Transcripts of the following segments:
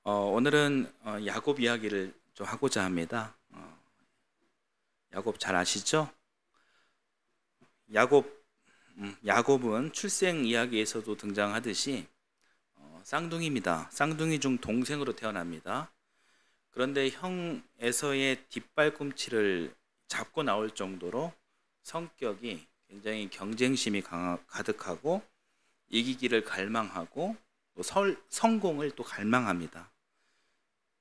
오늘은 야곱 이야기를 좀 하고자 합니다. 야곱 잘 아시죠? 야곱은 출생 이야기에서도 등장하듯이 쌍둥이입니다. 쌍둥이 중 동생으로 태어납니다. 그런데 형 에서의 뒷발꿈치를 잡고 나올 정도로 성격이 굉장히 경쟁심이 가득하고 이기기를 갈망하고 또 성공을 또 갈망합니다.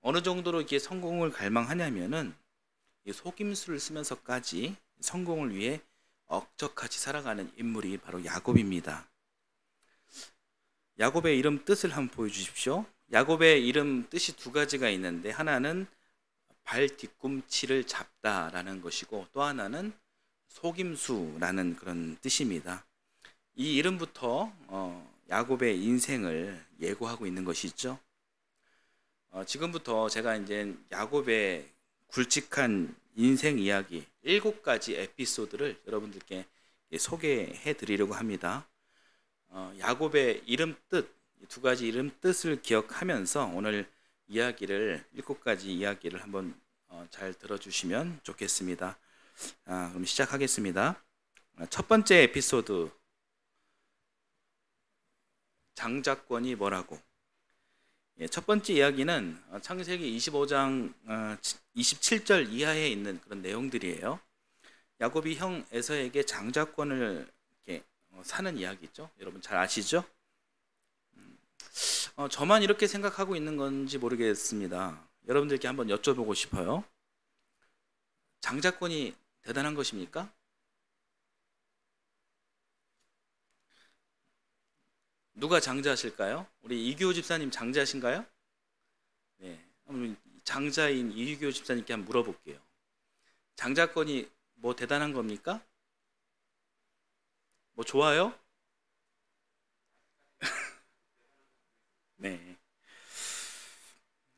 어느 정도로 이게 성공을 갈망하냐면은 속임수를 쓰면서까지 성공을 위해 억척같이 살아가는 인물이 바로 야곱입니다. 야곱의 이름 뜻을 한번 보여주십시오. 야곱의 이름 뜻이 두 가지가 있는데, 하나는 발 뒤꿈치를 잡다라는 것이고 또 하나는 속임수라는 그런 뜻입니다. 이 이름부터 야곱의 인생을 예고하고 있는 것이죠. 지금부터 제가 이제 야곱의 굵직한 인생 이야기 7가지 에피소드를 여러분들께 소개해 드리려고 합니다. 야곱의 이름 뜻, 두 가지 이름 뜻을 기억하면서 오늘 이야기를 7가지 이야기를 한번 잘 들어주시면 좋겠습니다. 그럼 시작하겠습니다. 첫 번째 에피소드, 장자권이 뭐라고? 첫 번째 이야기는 창세기 25장 27절 이하에 있는 그런 내용들이에요. 야곱이 형 에서에게 장자권을 이렇게 사는 이야기죠. 여러분 잘 아시죠? 저만 이렇게 생각하고 있는 건지 모르겠습니다. 여러분들께 한번 여쭤보고 싶어요. 장자권이 대단한 것입니까? 누가 장자실까요? 우리 이규호 집사님 장자신가요? 네, 장자인 이규호 집사님께 한번 물어볼게요. 장자권이 뭐 대단한 겁니까? 뭐 좋아요? 네.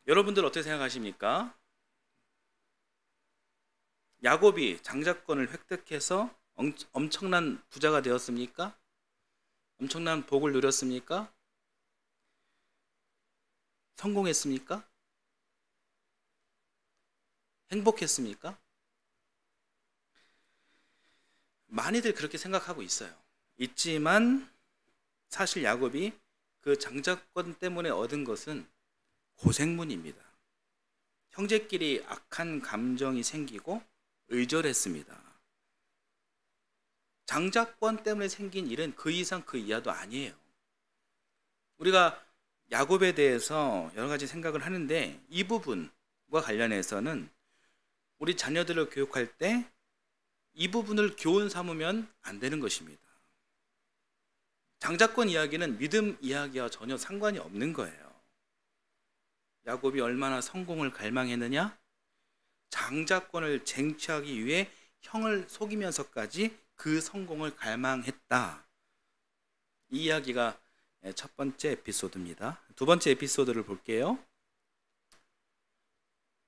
여러분들 어떻게 생각하십니까? 야곱이 장자권을 획득해서 엄청난 부자가 되었습니까? 엄청난 복을 누렸습니까? 성공했습니까? 행복했습니까? 많이들 그렇게 생각하고 있어요. 있지만 사실 야곱이 그 장자권 때문에 얻은 것은 고생문입니다. 형제끼리 악한 감정이 생기고 의절했습니다. 장자권 때문에 생긴 일은 그 이상 그 이하도 아니에요. 우리가 야곱에 대해서 여러 가지 생각을 하는데, 이 부분과 관련해서는 우리 자녀들을 교육할 때 이 부분을 교훈 삼으면 안 되는 것입니다. 장자권 이야기는 믿음 이야기와 전혀 상관이 없는 거예요. 야곱이 얼마나 성공을 갈망했느냐? 장자권을 쟁취하기 위해 형을 속이면서까지 그 성공을 갈망했다. 이 이야기가 첫 번째 에피소드입니다. 두 번째 에피소드를 볼게요.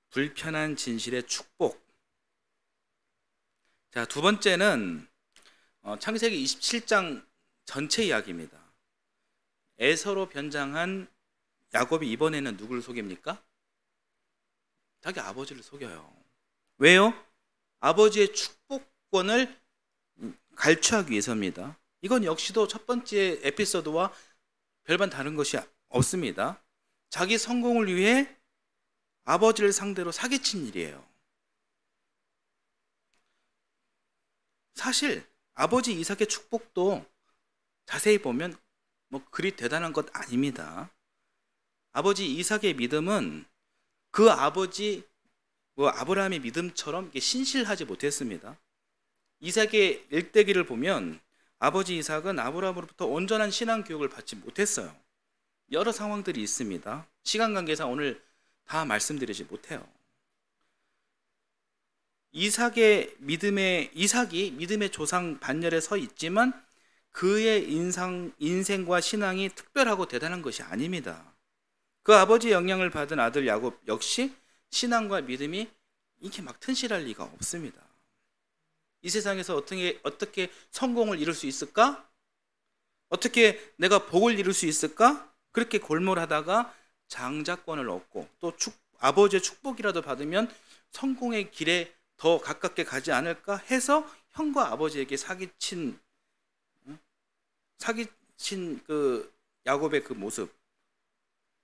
불편한 진실의 축복. 자, 두 번째는 창세기 27장 전체 이야기입니다. 에서로 변장한 야곱이 이번에는 누구를 속입니까? 자기 아버지를 속여요. 왜요? 아버지의 축복권을 갈취하기 위해서입니다. 이건 역시도 첫 번째 에피소드와 별반 다른 것이 없습니다. 자기 성공을 위해 아버지를 상대로 사기친 일이에요. 사실 아버지 이삭의 축복도 자세히 보면 뭐 그리 대단한 것 아닙니다. 아버지 이삭의 믿음은 그 아버지 아브라함의 믿음처럼 신실하지 못했습니다. 이삭의 일대기를 보면 아버지 이삭은 아브라함으로부터 온전한 신앙 교육을 받지 못했어요. 여러 상황들이 있습니다. 시간 관계상 오늘 다 말씀드리지 못해요. 이삭이 믿음의 조상 반열에 서 있지만 그의 인생과 신앙이 특별하고 대단한 것이 아닙니다. 그 아버지의 영향을 받은 아들 야곱 역시 신앙과 믿음이 이렇게 막 튼실할 리가 없습니다. 이 세상에서 어떻게 성공을 이룰 수 있을까? 어떻게 내가 복을 이룰 수 있을까? 그렇게 골몰하다가 장자권을 얻고 또 아버지의 축복이라도 받으면 성공의 길에 더 가깝게 가지 않을까 해서 형과 아버지에게 사기친 그 야곱의 그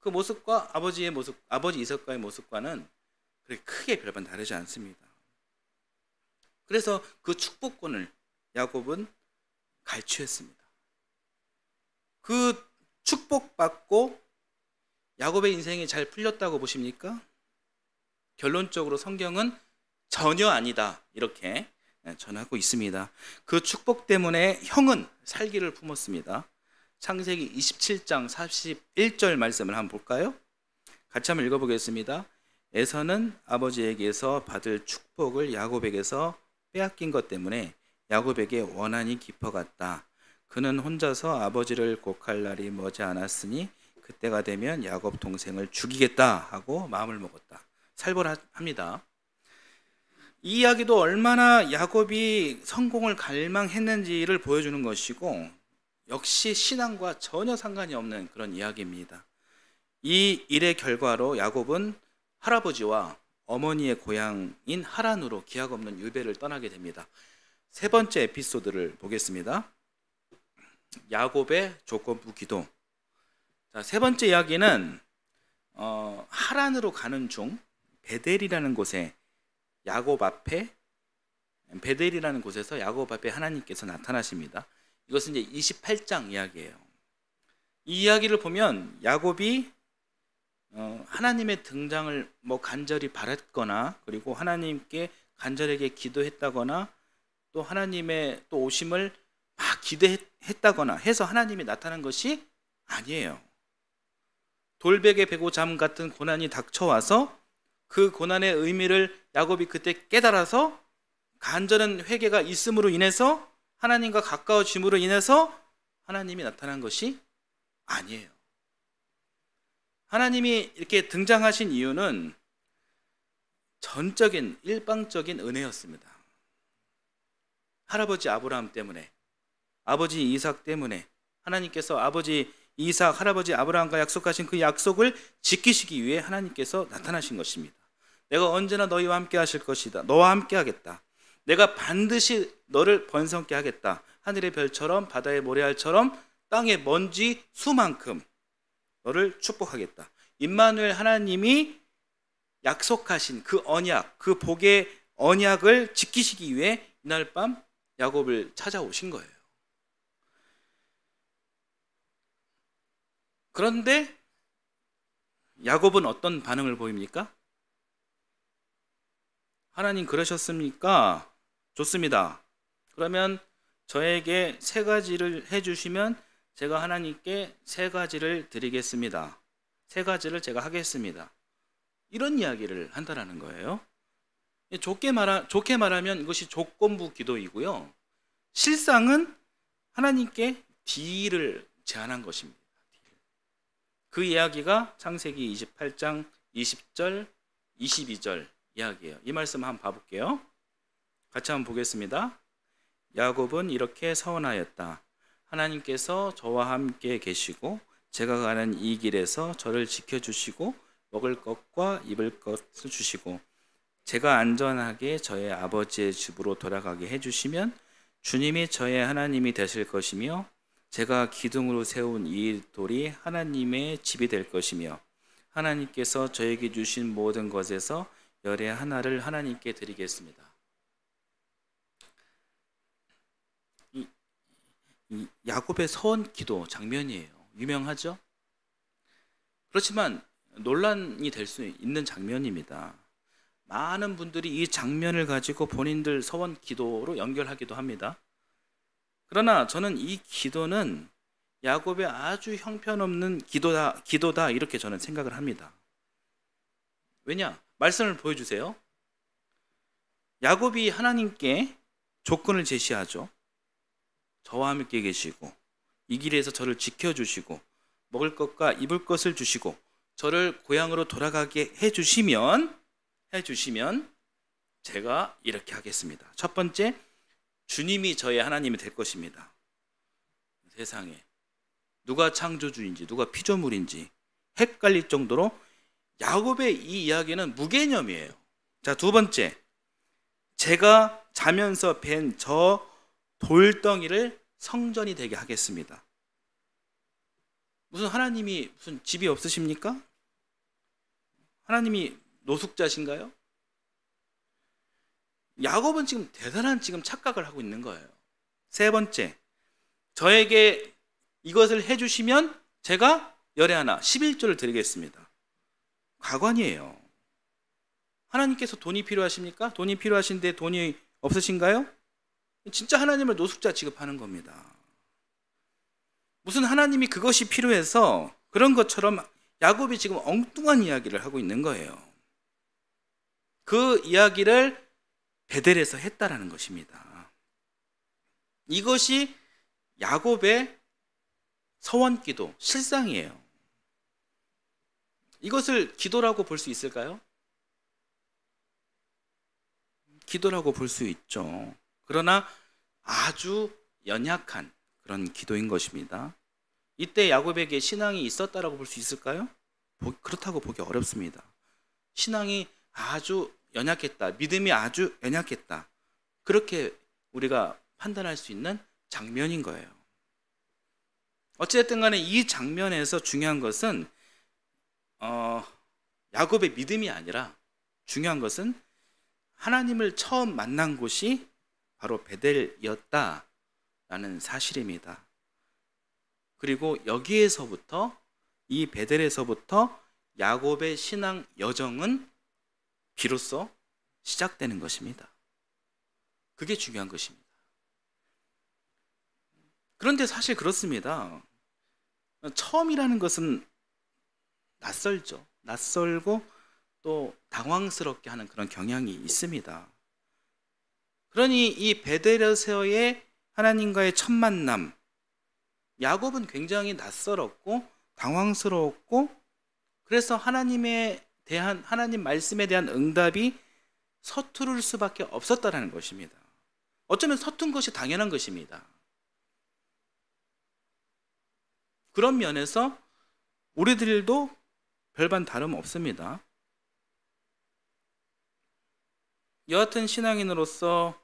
모습과 아버지의 모습, 아버지 이삭과의 모습과는 그렇게 크게 별반 다르지 않습니다. 그래서 그 축복권을 야곱은 갈취했습니다. 그 축복받고 야곱의 인생이 잘 풀렸다고 보십니까? 결론적으로 성경은 전혀 아니다, 이렇게 전하고 있습니다. 그 축복 때문에 형은 살기를 품었습니다. 창세기 27장 41절 말씀을 한번 볼까요? 같이 한번 읽어보겠습니다. 에서는 아버지에게서 받을 축복을 야곱에게서 빼앗긴 것 때문에 야곱에게 원한이 깊어갔다. 그는 혼자서 아버지를 곡할 날이 머지 않았으니 그때가 되면 야곱 동생을 죽이겠다 하고 마음을 먹었다. 살벌합니다. 이 이야기도 얼마나 야곱이 성공을 갈망했는지를 보여주는 것이고, 역시 신앙과 전혀 상관이 없는 그런 이야기입니다. 이 일의 결과로 야곱은 할아버지와 어머니의 고향인 하란으로 기약 없는 유배를 떠나게 됩니다. 세 번째 에피소드를 보겠습니다. 야곱의 조건부 기도. 자, 세 번째 이야기는 하란으로 가는 중 베델이라는 곳에 베델이라는 곳에서 야곱 앞에 하나님께서 나타나십니다. 이것은 이제 28장 이야기예요. 이 이야기를 보면 야곱이 하나님의 등장을 간절히 바랐거나, 그리고 하나님께 간절하게 기도했다거나, 또 하나님의 또 오심을 막 기대했다거나 해서 하나님이 나타난 것이 아니에요. 돌베개 베고 잠 같은 고난이 닥쳐와서 그 고난의 의미를 야곱이 그때 깨달아서 간절한 회개가 있음으로 인해서 하나님과 가까워짐으로 인해서 하나님이 나타난 것이 아니에요. 하나님이 이렇게 등장하신 이유는 전적인 일방적인 은혜였습니다. 할아버지 아브라함 때문에, 아버지 이삭 때문에 하나님께서 아버지 이삭, 할아버지 아브라함과 약속하신 그 약속을 지키시기 위해 하나님께서 나타나신 것입니다. 내가 언제나 너희와 함께 하실 것이다. 너와 함께 하겠다. 내가 반드시 너를 번성케 하겠다. 하늘의 별처럼 바다의 모래알처럼 땅의 먼지 수만큼 너를 축복하겠다. 임마누엘 하나님이 약속하신 그 언약, 그 복의 언약을 지키시기 위해 이날 밤 야곱을 찾아오신 거예요. 그런데 야곱은 어떤 반응을 보입니까? 하나님 그러셨습니까? 좋습니다. 그러면 저에게 3가지를 해주시면 제가 하나님께 3가지를 드리겠습니다. 3가지를 제가 하겠습니다. 이런 이야기를 한다는 거예요. 좋게 말하면 이것이 조건부 기도이고요. 실상은 하나님께 딜을 제안한 것입니다. 그 이야기가 창세기 28장 20절, 22절 이야기예요. 이 말씀 한번 봐볼게요. 같이 한번 보겠습니다. 야곱은 이렇게 서원하였다. 하나님께서 저와 함께 계시고 제가 가는 이 길에서 저를 지켜주시고 먹을 것과 입을 것을 주시고 제가 안전하게 저의 아버지의 집으로 돌아가게 해주시면 주님이 저의 하나님이 되실 것이며 제가 기둥으로 세운 이 돌이 하나님의 집이 될 것이며 하나님께서 저에게 주신 모든 것에서 열의 하나를 하나님께 드리겠습니다. 이 야곱의 서원 기도 장면이에요. 유명하죠? 그렇지만 논란이 될 수 있는 장면입니다. 많은 분들이 이 장면을 가지고 본인들 서원 기도로 연결하기도 합니다. 그러나 저는 이 기도는 야곱의 아주 형편없는 기도다 이렇게 저는 생각을 합니다. 왜냐? 말씀을 보여주세요. 야곱이 하나님께 조건을 제시하죠. 저와 함께 계시고 이 길에서 저를 지켜주시고 먹을 것과 입을 것을 주시고 저를 고향으로 돌아가게 해주시면 제가 이렇게 하겠습니다. 첫 번째, 주님이 저의 하나님이 될 것입니다. 세상에 누가 창조주인지 누가 피조물인지 헷갈릴 정도로 야곱의 이 이야기는 무개념이에요. 자, 두 번째, 제가 자면서 벤 저 돌덩이를 성전이 되게 하겠습니다. 무슨 하나님이 무슨 집이 없으십니까? 하나님이 노숙자신가요? 야곱은 지금 대단한 착각을 하고 있는 거예요. 세 번째, 저에게 이것을 해주시면 제가 열에 하나 11조를 드리겠습니다. 가관이에요. 하나님께서 돈이 필요하십니까? 돈이 필요하신데 돈이 없으신가요? 진짜 하나님을 노숙자 취급하는 겁니다. 무슨 하나님이 그것이 필요해서 그런 것처럼 야곱이 지금 엉뚱한 이야기를 하고 있는 거예요. 그 이야기를 베델에서 했다라는 것입니다. 이것이 야곱의 서원기도, 실상이에요. 이것을 기도라고 볼 수 있을까요? 기도라고 볼 수 있죠. 그러나 아주 연약한 그런 기도인 것입니다. 이때 야곱에게 신앙이 있었다라고 볼 수 있을까요? 그렇다고 보기 어렵습니다. 신앙이 아주 연약했다, 믿음이 아주 연약했다, 그렇게 우리가 판단할 수 있는 장면인 거예요. 어찌됐든 간에 이 장면에서 중요한 것은 야곱의 믿음이 아니라 중요한 것은 하나님을 처음 만난 곳이 바로 베델이었다라는 사실입니다. 그리고 여기에서부터, 이 베델에서부터 야곱의 신앙 여정은 비로소 시작되는 것입니다. 그게 중요한 것입니다. 그런데 사실 그렇습니다. 처음이라는 것은 낯설죠. 낯설고 또 당황스럽게 하는 그런 경향이 있습니다. 그러니 이 베델에서의 하나님과의 첫 만남, 야곱은 굉장히 낯설었고 당황스러웠고, 그래서 하나님 말씀에 대한 응답이 서투를 수밖에 없었다는 것입니다. 어쩌면 서툰 것이 당연한 것입니다. 그런 면에서 우리들도 별반 다름 없습니다. 여하튼 신앙인으로서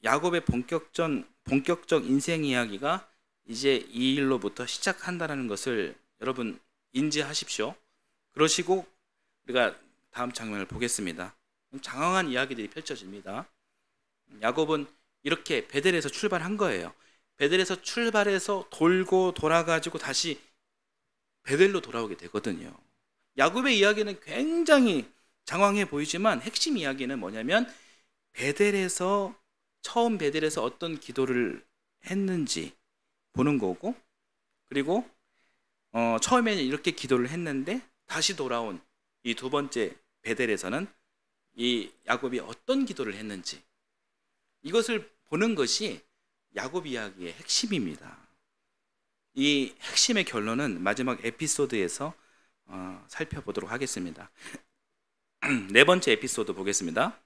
야곱의 본격적 인생 이야기가 이제 이 일로부터 시작한다는 것을 여러분 인지하십시오. 그러시고 우리가 다음 장면을 보겠습니다. 장황한 이야기들이 펼쳐집니다. 야곱은 이렇게 베델에서 출발한 거예요. 베델에서 출발해서 돌고 돌아가지고 다시 베델로 돌아오게 되거든요. 야곱의 이야기는 굉장히 장황해 보이지만 핵심 이야기는 뭐냐면 처음 베델에서 어떤 기도를 했는지 보는 거고, 그리고 처음에는 이렇게 기도를 했는데 다시 돌아온 이 두 번째 베델에서는 이 야곱이 어떤 기도를 했는지, 이것을 보는 것이 야곱 이야기의 핵심입니다. 이 핵심의 결론은 마지막 에피소드에서 살펴보도록 하겠습니다. 네 번째 에피소드 보겠습니다.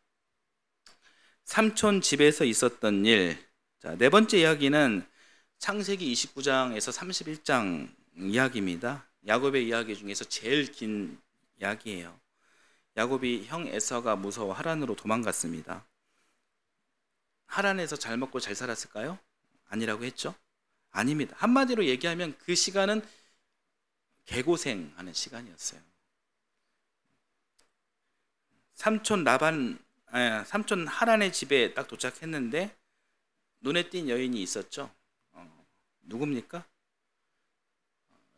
삼촌 집에서 있었던 일. 자, 네 번째 이야기는 창세기 29장에서 31장 이야기입니다. 야곱의 이야기 중에서 제일 긴 이야기예요. 야곱이 형 에서가 무서워 하란으로 도망갔습니다. 하란에서 잘 먹고 잘 살았을까요? 아니라고 했죠? 아닙니다. 한마디로 얘기하면 그 시간은 개고생하는 시간이었어요. 삼촌 하란의 집에 딱 도착했는데 눈에 띈 여인이 있었죠. 누굽니까?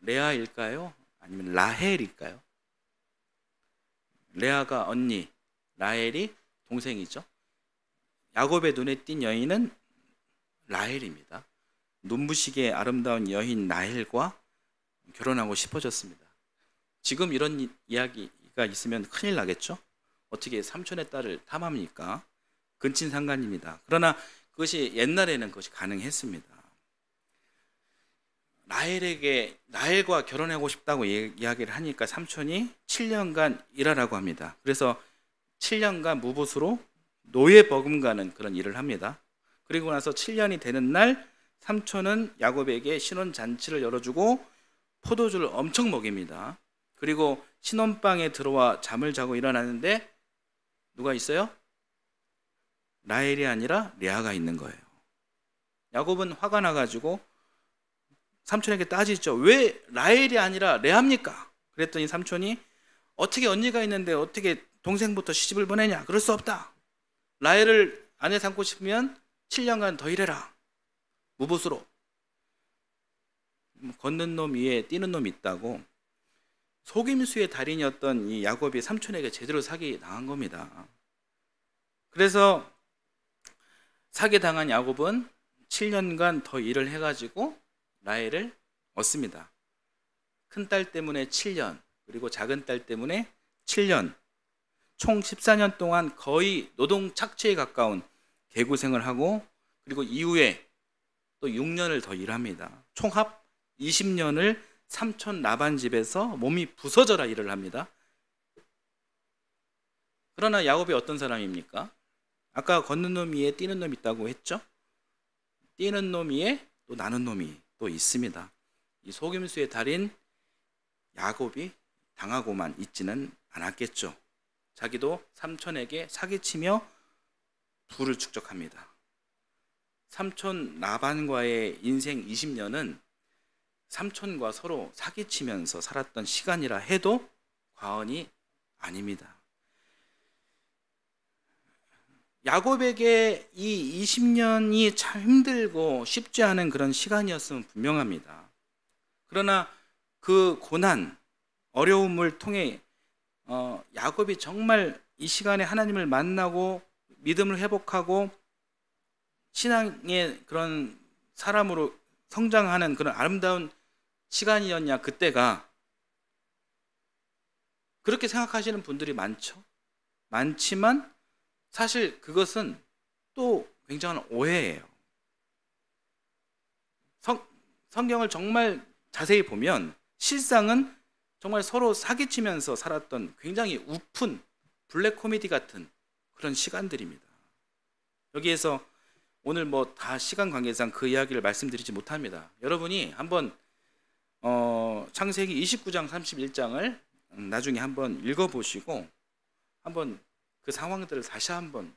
레아일까요? 아니면 라헬일까요? 레아가 언니, 라헬이 동생이죠. 야곱의 눈에 띈 여인은 라헬입니다. 눈부시게 아름다운 여인 라헬과 결혼하고 싶어졌습니다. 지금 이런 이야기가 있으면 큰일 나겠죠? 어떻게 삼촌의 딸을 탐합니까? 근친상간입니다. 그러나 그것이 옛날에는 그것이 가능했습니다. 라헬과 결혼하고 싶다고 이야기를 하니까 삼촌이 7년간 일하라고 합니다. 그래서 7년간 무보수로 노예 버금가는 그런 일을 합니다. 그리고 나서 7년이 되는 날 삼촌은 야곱에게 신혼잔치를 열어주고 포도주를 엄청 먹입니다. 그리고 신혼방에 들어와 잠을 자고 일어났는데 누가 있어요? 라헬이 아니라 레아가 있는 거예요. 야곱은 화가 나가지고 삼촌에게 따지죠. 왜 라헬이 아니라 레아입니까? 그랬더니 삼촌이 어떻게 언니가 있는데 어떻게 동생부터 시집을 보내냐? 그럴 수 없다. 라헬을 아내 삼고 싶으면 7년간 더 일해라. 무보수로. 걷는 놈 위에 뛰는 놈이 있다고 속임수의 달인이었던 이 야곱이 삼촌에게 제대로 사기 당한 겁니다. 그래서 사기 당한 야곱은 7년간 더 일을 해가지고 라헬을 얻습니다. 큰 딸 때문에 7년, 그리고 작은 딸 때문에 7년, 총 14년 동안 거의 노동 착취에 가까운 개고생을 하고, 그리고 이후에 또 6년을 더 일합니다. 총합 20년을 삼촌 라반 집에서 몸이 부서져라 일을 합니다. 그러나 야곱이 어떤 사람입니까? 아까 걷는 놈 위에 뛰는 놈이 있다고 했죠? 뛰는 놈 위에 또 나는 놈이 또 있습니다. 이 속임수의 달인 야곱이 당하고만 있지는 않았겠죠. 자기도 삼촌에게 사기치며 부를 축적합니다. 삼촌 라반과의 인생 20년은 삼촌과 서로 사기치면서 살았던 시간이라 해도 과언이 아닙니다. 야곱에게 이 20년이 참 힘들고 쉽지 않은 그런 시간이었으면 분명합니다. 그러나 그 고난, 어려움을 통해 야곱이 정말 이 시간에 하나님을 만나고 믿음을 회복하고 신앙의 그런 사람으로 성장하는 그런 아름다운 시간이었냐, 그때가. 그렇게 생각하시는 분들이 많지만 사실 그것은 또 굉장한 오해예요. 성경을 정말 자세히 보면 실상은 정말 서로 사기치면서 살았던 굉장히 우픈 블랙 코미디 같은 그런 시간들입니다. 여기에서 오늘 뭐 다 시간 관계상 그 이야기를 말씀드리지 못합니다. 여러분이 한번 창세기 29장 31장을 나중에 한번 읽어보시고 한번 그 상황들을 다시 한번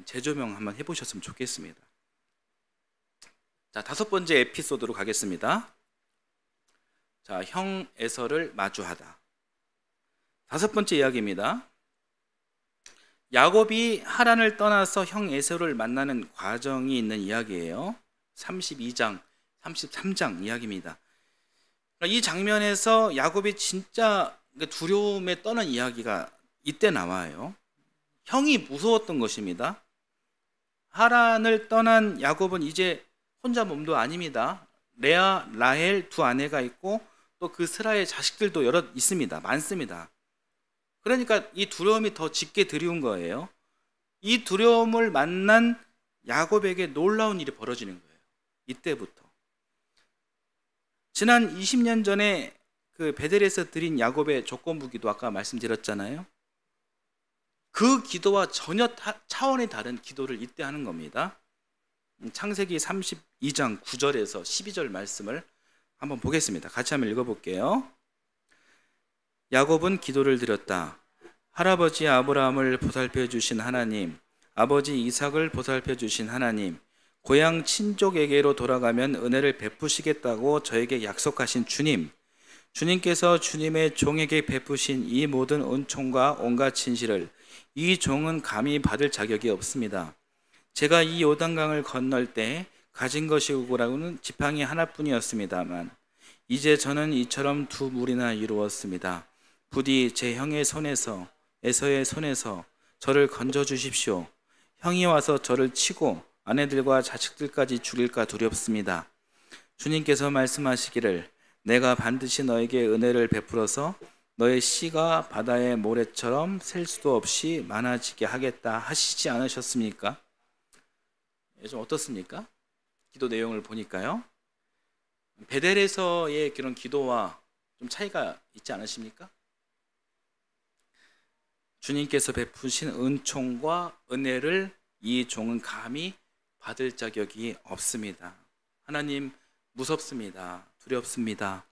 재조명 한번 해보셨으면 좋겠습니다. 자, 5번째 에피소드로 가겠습니다. 자, 형 에서를 마주하다. 5번째 이야기입니다. 야곱이 하란을 떠나서 형 에서를 만나는 과정이 있는 이야기예요. 32장, 33장 이야기입니다. 이 장면에서 야곱이 진짜 두려움에 떠는 이야기가 이때 나와요. 형이 무서웠던 것입니다. 하란을 떠난 야곱은 이제 혼자 몸도 아닙니다. 레아, 라헬 두 아내가 있고 또 그 스라의 자식들도 여럿 있습니다. 많습니다. 그러니까 이 두려움이 더 짙게 드리운 거예요. 이 두려움을 만난 야곱에게 놀라운 일이 벌어지는 거예요. 이때부터. 지난 20년 전에 그 베델에서 드린 야곱의 조건부 기도 아까 말씀드렸잖아요. 그 기도와 전혀 차원이 다른 기도를 이때 하는 겁니다. 창세기 32장 9절에서 12절 말씀을 한번 보겠습니다. 같이 한번 읽어볼게요. 야곱은 기도를 드렸다. 할아버지 아브라함을 보살펴 주신 하나님, 아버지 이삭을 보살펴 주신 하나님, 고향 친족에게로 돌아가면 은혜를 베푸시겠다고 저에게 약속하신 주님, 주님께서 주님의 종에게 베푸신 이 모든 은총과 온갖 진실을 이 종은 감히 받을 자격이 없습니다. 제가 이 요단강을 건널 때 가진 것이 오고라고는 지팡이 하나뿐이었습니다만 이제 저는 이처럼 두 물이나 이루었습니다. 부디 제 형의 손에서, 에서의 손에서 저를 건져 주십시오. 형이 와서 저를 치고 아내들과 자식들까지 죽일까 두렵습니다. 주님께서 말씀하시기를 내가 반드시 너에게 은혜를 베풀어서 너의 씨가 바다의 모래처럼 셀 수도 없이 많아지게 하겠다 하시지 않으셨습니까? 좀 어떻습니까? 기도 내용을 보니까요. 베델에서의 그런 기도와 좀 차이가 있지 않으십니까? 주님께서 베푸신 은총과 은혜를 이 종은 감히 받을 자격이 없습니다. 하나님, 무섭습니다. 두렵습니다.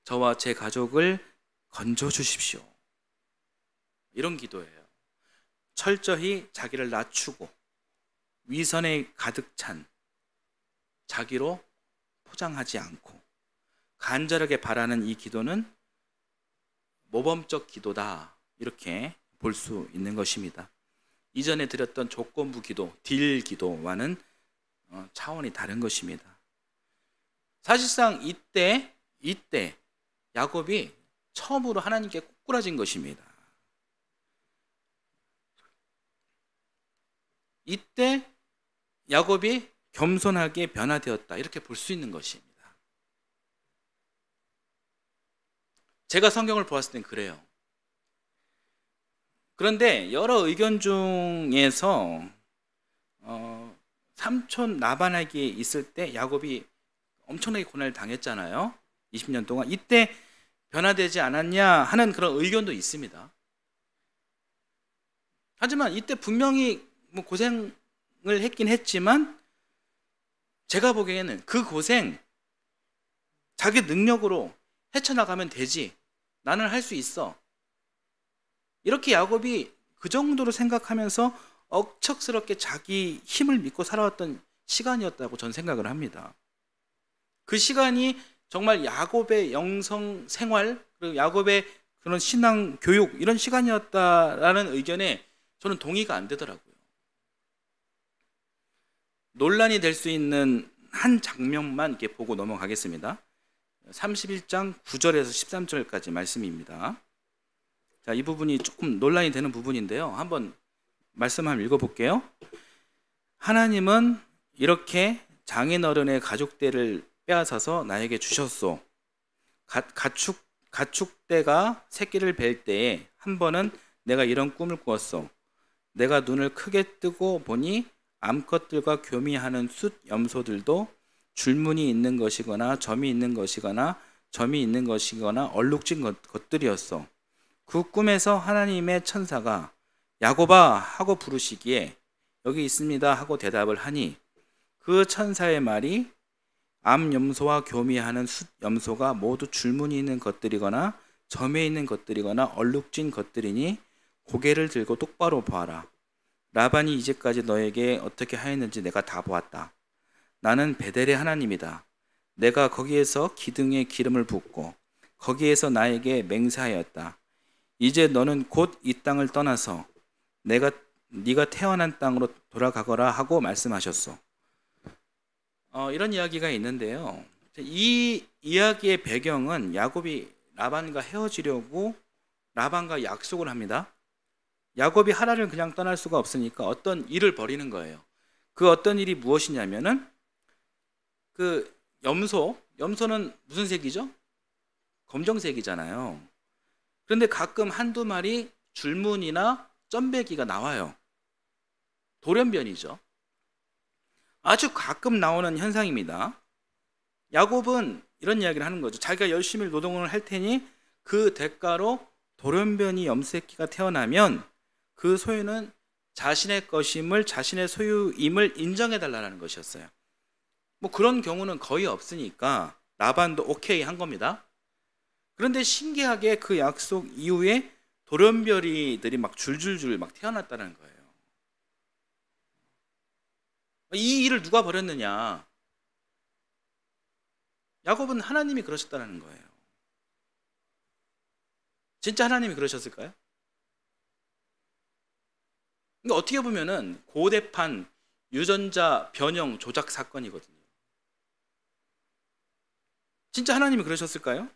저와 제 가족을 건져 주십시오. 이런 기도예요. 철저히 자기를 낮추고 위선에 가득 찬 자기로 포장하지 않고 간절하게 바라는 이 기도는 모범적 기도다, 이렇게 볼 수 있는 것입니다. 이전에 드렸던 조건부 기도, 딜 기도와는 차원이 다른 것입니다. 사실상 이때 야곱이 처음으로 하나님께 꼬꾸라진 것입니다. 이때 야곱이 겸손하게 변화되었다, 이렇게 볼 수 있는 것입니다. 제가 성경을 보았을 땐 그래요. 그런데 여러 의견 중에서 삼촌 라반에게 있을 때 야곱이 엄청나게 고난을 당했잖아요. 20년 동안. 이때 변화되지 않았냐 하는 그런 의견도 있습니다. 하지만 이때 분명히 고생을 했긴 했지만 제가 보기에는 그 고생 자기 능력으로 헤쳐나가면 되지, 나는 할 수 있어, 이렇게 야곱이 그 정도로 생각하면서 억척스럽게 자기 힘을 믿고 살아왔던 시간이었다고 저는 생각을 합니다. 그 시간이 정말 야곱의 영성 생활, 그리고 야곱의 그런 신앙 교육, 이런 시간이었다라는 의견에 저는 동의가 안 되더라고요. 논란이 될 수 있는 한 장면만 이렇게 보고 넘어가겠습니다. 31장 9절에서 13절까지 말씀입니다. 자, 이 부분이 조금 논란이 되는 부분인데요. 한번 말씀 한번 읽어볼게요. 하나님은 이렇게 장인어른의 가축대를 빼앗아서 나에게 주셨소. 가축대가 새끼를 뵐 때에 한 번은 내가 이런 꿈을 꾸었소. 내가 눈을 크게 뜨고 보니 암컷들과 교미하는 숫 염소들도 줄무늬 있는 것이거나 점이 있는 것이거나 얼룩진 것들이었어. 그 꿈에서 하나님의 천사가 야곱아 하고 부르시기에 여기 있습니다 하고 대답을 하니 그 천사의 말이 암 염소와 교미하는 숫 염소가 모두 줄무늬 있는 것들이거나 점에 있는 것들이거나 얼룩진 것들이니 고개를 들고 똑바로 보아라. 라반이 이제까지 너에게 어떻게 하였는지 내가 다 보았다. 나는 베델의 하나님이다. 내가 거기에서 기둥에 기름을 붓고 거기에서 나에게 맹세하였다. 이제 너는 곧 이 땅을 떠나서 네가 태어난 땅으로 돌아가거라 하고 말씀하셨소. 이런 이야기가 있는데요. 이 이야기의 배경은 야곱이 라반과 헤어지려고 라반과 약속을 합니다. 야곱이 하란을 그냥 떠날 수가 없으니까 어떤 일을 벌이는 거예요. 그 어떤 일이 무엇이냐면은 그 염소는 무슨 색이죠? 검정색이잖아요. 그런데 가끔 한두 마리 줄무늬나 점배기가 나와요. 돌연변이죠. 아주 가끔 나오는 현상입니다. 야곱은 이런 이야기를 하는 거죠. 자기가 열심히 노동을 할 테니 그 대가로 돌연변이 염소새끼가 태어나면 그 소유는 자신의 것임을, 자신의 소유임을 인정해달라는 것이었어요. 뭐 그런 경우는 거의 없으니까 라반도 오케이 한 겁니다. 그런데 신기하게 그 약속 이후에 돌연변이들이 막 줄줄줄 막 태어났다는 거예요. 이 일을 누가 벌였느냐? 야곱은 하나님이 그러셨다는 거예요. 진짜 하나님이 그러셨을까요? 그러니까 어떻게 보면은 고대판 유전자 변형 조작 사건이거든요. 진짜 하나님이 그러셨을까요?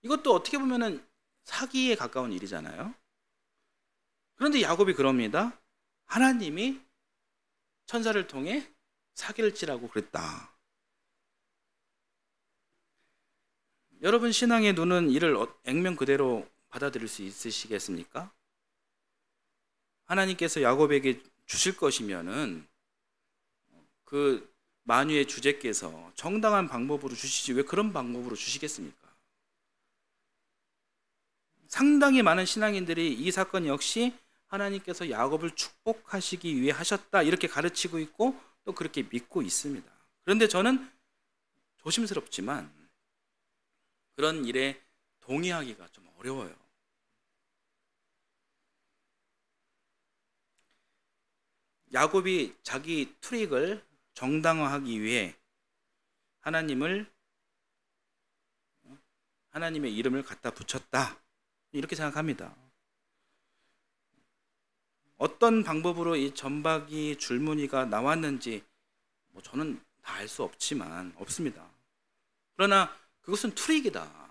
이것도 어떻게 보면은 사기에 가까운 일이잖아요. 그런데 야곱이 그럽니다. 하나님이 천사를 통해 사기를 치라고 그랬다. 여러분 신앙의 눈은 이를 액면 그대로 받아들일 수 있으시겠습니까? 하나님께서 야곱에게 주실 것이면은 그 만유의 주제께서 정당한 방법으로 주시지 왜 그런 방법으로 주시겠습니까? 상당히 많은 신앙인들이 이 사건 역시 하나님께서 야곱을 축복하시기 위해 하셨다 이렇게 가르치고 있고 또 그렇게 믿고 있습니다. 그런데 저는 조심스럽지만 그런 일에 동의하기가 좀 어려워요. 야곱이 자기 트릭을 정당화하기 위해 하나님의 이름을 갖다 붙였다, 이렇게 생각합니다. 어떤 방법으로 이 점박이 줄무늬가 나왔는지 저는 다 알 수 없습니다. 그러나 그것은 트릭이다.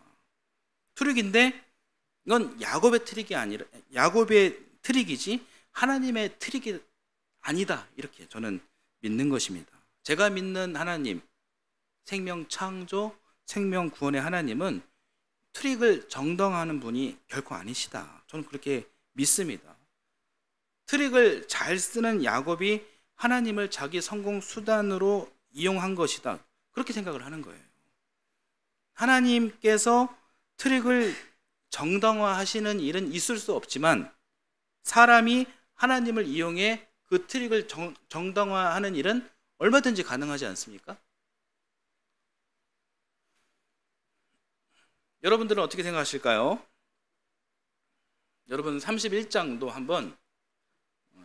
트릭인데 이건 야곱의 트릭이 아니라 야곱의 트릭이지 하나님의 트릭이 아니다, 이렇게 저는 믿는 것입니다. 제가 믿는 하나님, 생명 창조, 생명 구원의 하나님은 트릭을 정당화하는 분이 결코 아니시다, 저는 그렇게 믿습니다. 트릭을 잘 쓰는 야곱이 하나님을 자기 성공 수단으로 이용한 것이다, 그렇게 생각을 하는 거예요. 하나님께서 트릭을 정당화하시는 일은 있을 수 없지만 사람이 하나님을 이용해 그 트릭을 정당화하는 일은 얼마든지 가능하지 않습니까? 여러분들은 어떻게 생각하실까요? 여러분 31장도 한번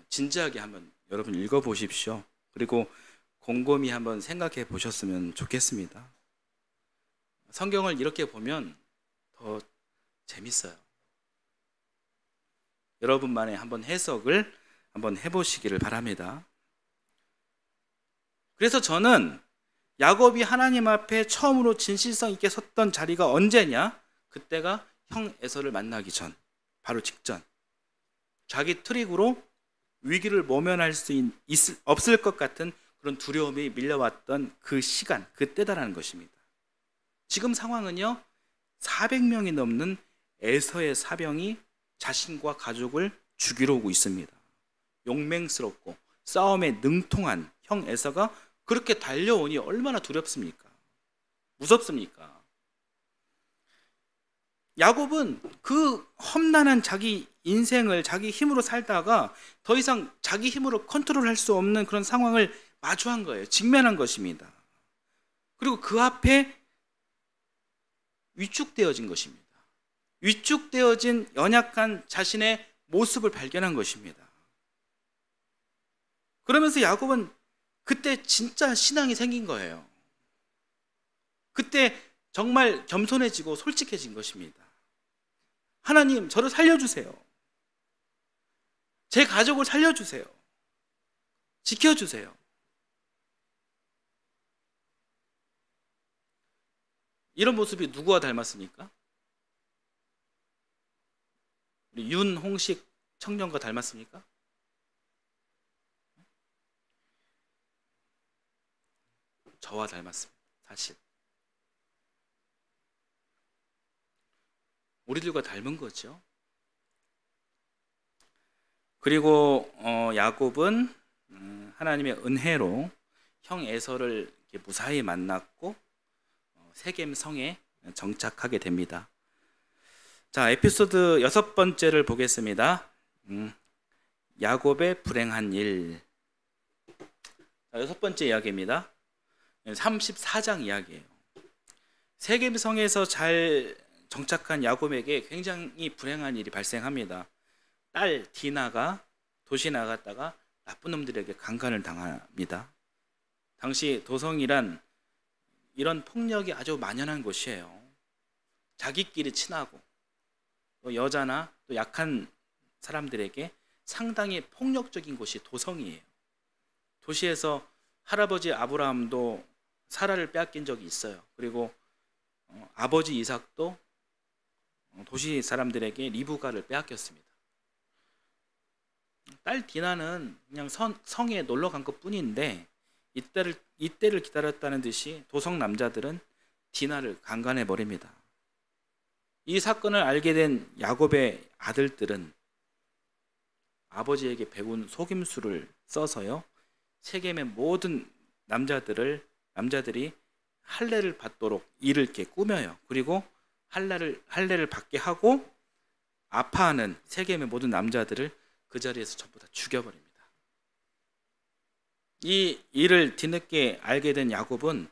진지하게 한번 여러분 읽어보십시오. 그리고 곰곰이 한번 생각해 보셨으면 좋겠습니다. 성경을 이렇게 보면 더 재밌어요. 여러분만의 한번 해석을 한번 해보시기를 바랍니다. 그래서 저는 야곱이 하나님 앞에 처음으로 진실성 있게 섰던 자리가 언제냐? 그때가 형 에서를 만나기 전, 바로 직전. 자기 트릭으로 위기를 모면할 수 없을 것 같은 그런 두려움이 밀려왔던 그 시간, 그때다라는 것입니다. 지금 상황은요, 400명이 넘는 에서의 사병이 자신과 가족을 죽이러 오고 있습니다. 용맹스럽고 싸움에 능통한 형 에서가 그렇게 달려오니 얼마나 두렵습니까? 무섭습니까? 야곱은 그 험난한 자기 인생을 자기 힘으로 살다가 더 이상 자기 힘으로 컨트롤할 수 없는 그런 상황을 마주한 거예요. 직면한 것입니다. 그리고 그 앞에 위축되어진 것입니다. 위축되어진 연약한 자신의 모습을 발견한 것입니다. 그러면서 야곱은 그때 진짜 신앙이 생긴 거예요. 그때 정말 겸손해지고 솔직해진 것입니다. 하나님, 저를 살려주세요. 제 가족을 살려주세요. 지켜주세요. 이런 모습이 누구와 닮았습니까? 우리 윤홍식 청년과 닮았습니까? 저와 닮았습니다. 사실 우리들과 닮은 거죠. 그리고 야곱은 하나님의 은혜로 형 에서를 무사히 만났고 세겜 성에 정착하게 됩니다. 자, 에피소드 6번째를 보겠습니다. 야곱의 불행한 일. 자, 6번째 이야기입니다. 34장 이야기예요. 세겜 성에서 잘 정착한 야곱에게 굉장히 불행한 일이 발생합니다. 딸 디나가 도시 나갔다가 나쁜 놈들에게 강간을 당합니다. 당시 도성이란 이런 폭력이 아주 만연한 곳이에요. 자기끼리 친하고 또 여자나 또 약한 사람들에게 상당히 폭력적인 곳이 도성이에요. 도시에서 할아버지 아브라함도 사라를 빼앗긴 적이 있어요. 그리고 아버지 이삭도 도시 사람들에게 리브가를 빼앗겼습니다. 딸 디나는 그냥 성에 놀러 간 것 뿐인데 이때를 기다렸다는 듯이 도성 남자들은 디나를 강간해 버립니다. 이 사건을 알게 된 야곱의 아들들은 아버지에게 배운 속임수를 써서요, 세겜의 모든 남자들이 할례를 받도록 일을 이렇게 꾸며요. 그리고 할례를 받게 하고 아파하는 세겜의 모든 남자들을 그 자리에서 전부 다 죽여버립니다. 이 일을 뒤늦게 알게 된 야곱은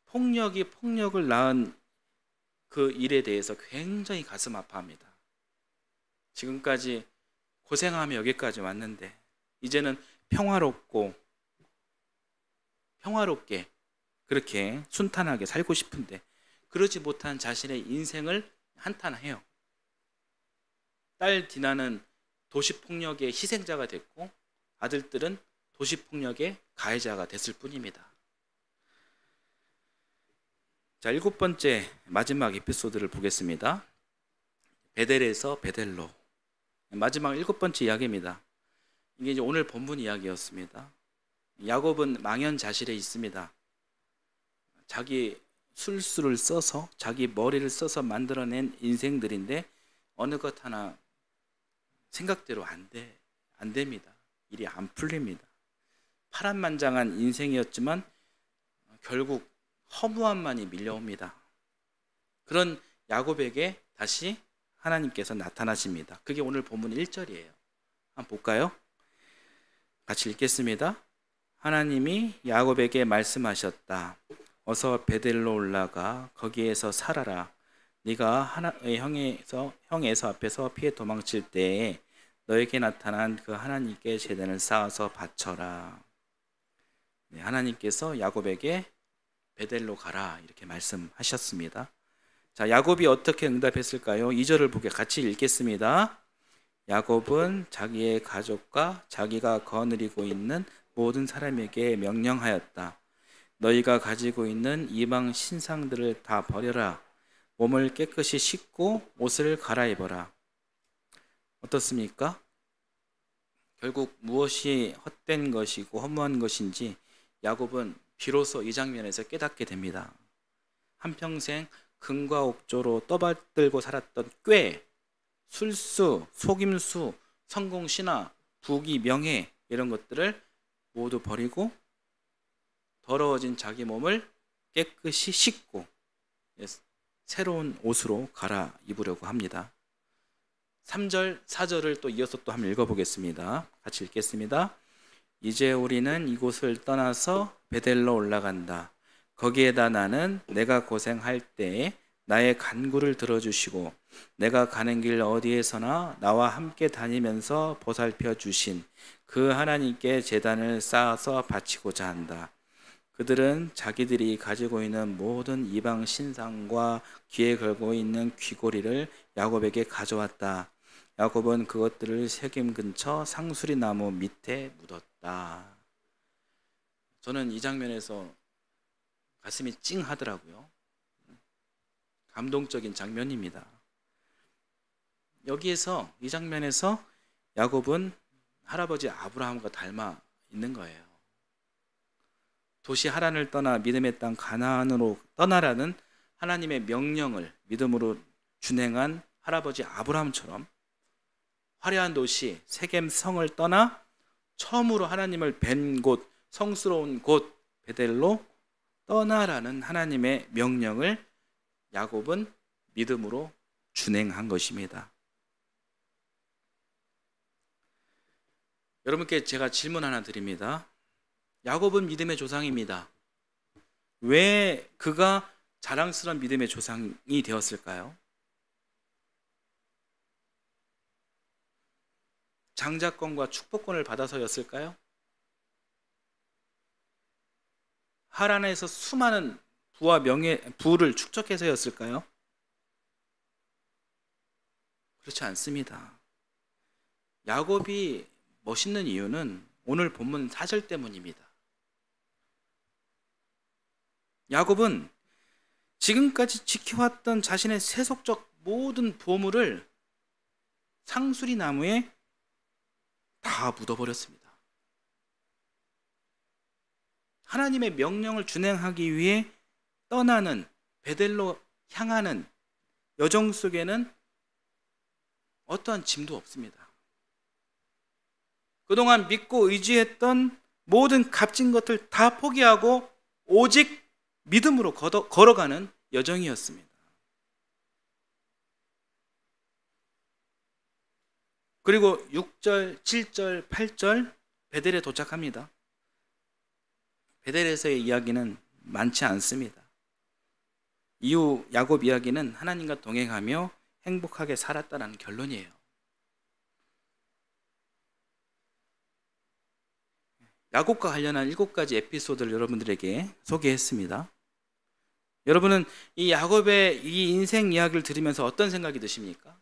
폭력이 폭력을 낳은 그 일에 대해서 굉장히 가슴 아파합니다. 지금까지 고생하며 여기까지 왔는데 이제는 평화롭게 그렇게 순탄하게 살고 싶은데 그러지 못한 자신의 인생을 한탄해요. 딸 디나는 도시폭력의 희생자가 됐고 아들들은 도시폭력의 가해자가 됐을 뿐입니다. 자, 7번째 마지막 에피소드를 보겠습니다. 베델에서 베델로. 마지막 7번째 이야기입니다. 이게 이제 오늘 본문 이야기였습니다. 야곱은 망연자실에 있습니다. 자기 술수를 써서 자기 머리를 써서 만들어낸 인생들인데 어느 것 하나 생각대로 안 됩니다. 일이 안 풀립니다. 파란만장한 인생이었지만 결국 허무함만이 밀려옵니다. 그런 야곱에게 다시 하나님께서 나타나십니다. 그게 오늘 본문 1절이에요. 한번 볼까요? 같이 읽겠습니다. 하나님이 야곱에게 말씀하셨다. 어서 베델로 올라가 거기에서 살아라. 네가 하나의 형에서 앞에서 피해 도망칠 때에 너에게 나타난 그 하나님께 제단을 쌓아서 바쳐라. 네, 하나님께서 야곱에게 베델로 가라 이렇게 말씀하셨습니다. 자, 야곱이 어떻게 응답했을까요? 2절을 보게 같이 읽겠습니다. 야곱은 자기의 가족과 자기가 거느리고 있는 모든 사람에게 명령하였다. 너희가 가지고 있는 이방 신상들을 다 버려라. 몸을 깨끗이 씻고 옷을 갈아입어라. 어떻습니까? 결국 무엇이 헛된 것이고 허무한 것인지 야곱은 비로소 이 장면에서 깨닫게 됩니다. 한평생 금과 옥조로 떠받들고 살았던 꾀, 술수, 속임수, 성공, 신화, 부귀, 명예 이런 것들을 모두 버리고 더러워진 자기 몸을 깨끗이 씻고 새로운 옷으로 갈아입으려고 합니다. 3절, 4절을 또 이어서 또 한번 읽어보겠습니다. 같이 읽겠습니다. 이제 우리는 이곳을 떠나서 베델로 올라간다. 거기에다 나는 내가 고생할 때에 나의 간구를 들어주시고 내가 가는 길 어디에서나 나와 함께 다니면서 보살펴 주신 그 하나님께 제단을 쌓아서 바치고자 한다. 그들은 자기들이 가지고 있는 모든 이방 신상과 귀에 걸고 있는 귀고리를 야곱에게 가져왔다. 야곱은 그것들을 세겜 근처 상수리 나무 밑에 묻었다. 저는 이 장면에서 가슴이 찡하더라고요. 감동적인 장면입니다. 여기에서 이 장면에서 야곱은 할아버지 아브라함과 닮아 있는 거예요. 도시 하란을 떠나 믿음의 땅 가나안으로 떠나라는 하나님의 명령을 믿음으로 준행한 할아버지 아브라함처럼 화려한 도시 세겜 성을 떠나 처음으로 하나님을 뵌 곳, 성스러운 곳 베델로 떠나라는 하나님의 명령을 야곱은 믿음으로 준행한 것입니다. 여러분께 제가 질문 하나 드립니다. 야곱은 믿음의 조상입니다. 왜 그가 자랑스러운 믿음의 조상이 되었을까요? 장자권과 축복권을 받아서였을까요? 하란에서 수많은 부와 부를 축적해서였을까요? 그렇지 않습니다. 야곱이 멋있는 이유는 오늘 본문 4절 때문입니다. 야곱은 지금까지 지켜왔던 자신의 세속적 모든 보물을 상수리 나무에 다 묻어버렸습니다. 하나님의 명령을 준행하기 위해 떠나는 베델로 향하는 여정 속에는 어떠한 짐도 없습니다. 그동안 믿고 의지했던 모든 값진 것들 다 포기하고 오직 믿음으로 걸어가는 여정이었습니다. 그리고 6절, 7절, 8절 베델에 도착합니다. 베델에서의 이야기는 많지 않습니다. 이후 야곱 이야기는 하나님과 동행하며 행복하게 살았다는 결론이에요. 야곱과 관련한 7가지 에피소드를 여러분들에게 소개했습니다. 여러분은 이 야곱의 이 인생 이야기를 들으면서 어떤 생각이 드십니까?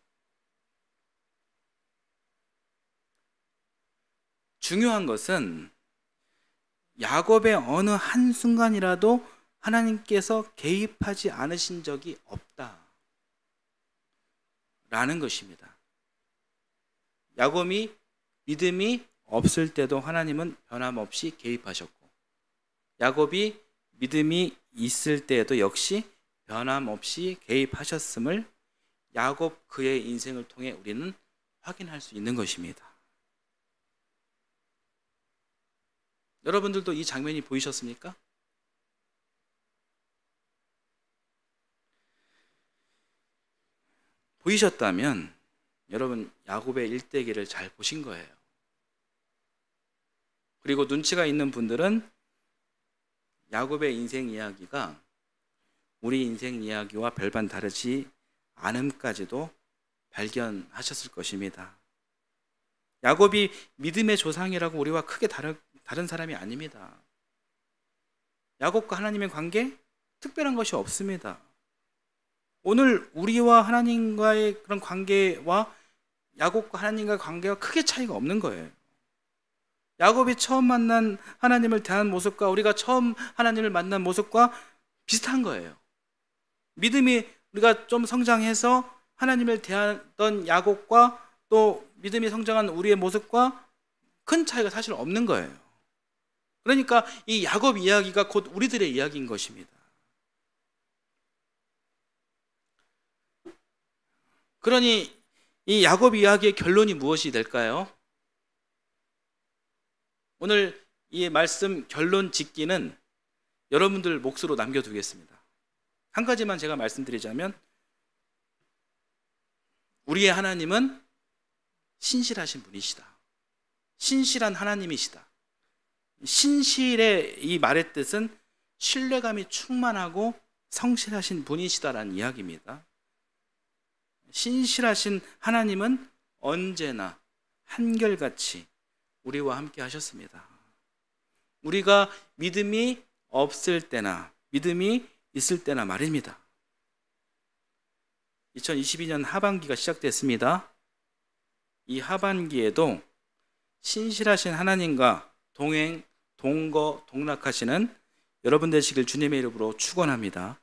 중요한 것은 야곱의 어느 한순간이라도 하나님께서 개입하지 않으신 적이 없다 라는 것입니다. 야곱이 믿음이 없을 때도 하나님은 변함없이 개입하셨고, 야곱이 믿음이 있을 때에도 역시 변함없이 개입하셨음을 야곱 그의 인생을 통해 우리는 확인할 수 있는 것입니다. 여러분들도 이 장면이 보이셨습니까? 보이셨다면 여러분 야곱의 일대기를 잘 보신 거예요. 그리고 눈치가 있는 분들은 야곱의 인생 이야기가 우리 인생 이야기와 별반 다르지 않음까지도 발견하셨을 것입니다. 야곱이 믿음의 조상이라고 우리와 크게 다른 사람이 아닙니다. 야곱과 하나님의 관계 특별한 것이 없습니다. 오늘 우리와 하나님과의 그런 관계와 야곱과 하나님과의 관계가 크게 차이가 없는 거예요. 야곱이 처음 만난 하나님을 대한 모습과 우리가 처음 하나님을 만난 모습과 비슷한 거예요. 믿음이 우리가 좀 성장해서 하나님을 대하던 야곱과 또 믿음이 성장한 우리의 모습과 큰 차이가 사실 없는 거예요. 그러니까 이 야곱 이야기가 곧 우리들의 이야기인 것입니다. 그러니 이 야곱 이야기의 결론이 무엇이 될까요? 오늘 이 말씀 결론 짓기는 여러분들 몫으로 남겨두겠습니다. 한 가지만 제가 말씀드리자면 우리의 하나님은 신실하신 분이시다. 신실한 하나님이시다. 신실의 이 말의 뜻은 신뢰감이 충만하고 성실하신 분이시다라는 이야기입니다. 신실하신 하나님은 언제나 한결같이 우리와 함께 하셨습니다. 우리가 믿음이 없을 때나 믿음이 있을 때나 말입니다. 2022년 하반기가 시작됐습니다. 이 하반기에도 신실하신 하나님과 동행, 동거, 동락하시는 여러분 되시길 주님의 이름으로 축원합니다.